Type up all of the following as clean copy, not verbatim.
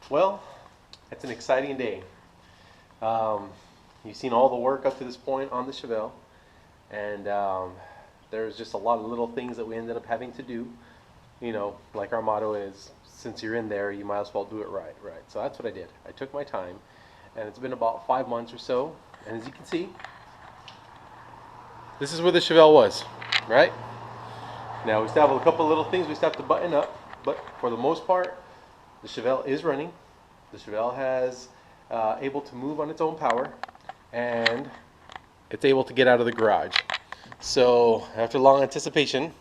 Well, it's an exciting day. Um, you've seen all the work up to this point on the Chevelle, and there's just a lot of little things that we ended up having to do. You know, like our motto is, since you're in there, you might as well do it right, right? So that's what I did. I took my time, and it's been about 5 months or so. And as you can see, this is where the Chevelle was, right? Now we still have a couple little things we still have to button up, but for the most part, the Chevelle is running. The Chevelle has able to move on its own power, and it's able to get out of the garage. So after long anticipation,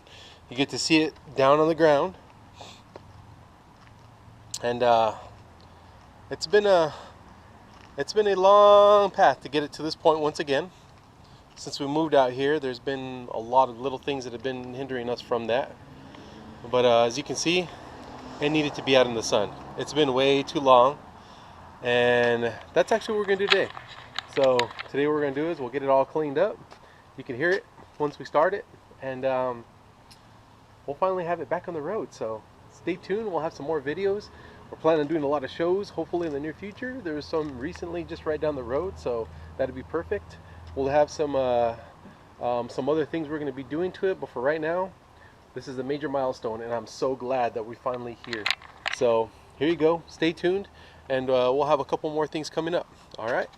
you get to see it down on the ground, and it's been a long path to get it to this point once again. Since we moved out here, there's been a lot of little things that have been hindering us from that. But as you can see, it needed to be out in the sun. It's been way too long, and that's actually what we're gonna do today. So today what we're gonna do is we'll get it all cleaned up. You can hear it once we start it, and we'll finally have it back on the road. So stay tuned, we'll have some more videos. We're planning on doing a lot of shows, hopefully in the near future. There was some recently just right down the road, so that'd be perfect. We'll have some other things we're gonna be doing to it, but for right now, this is a major milestone, and I'm so glad that we're finally here. So here you go, stay tuned, and we'll have a couple more things coming up. All right.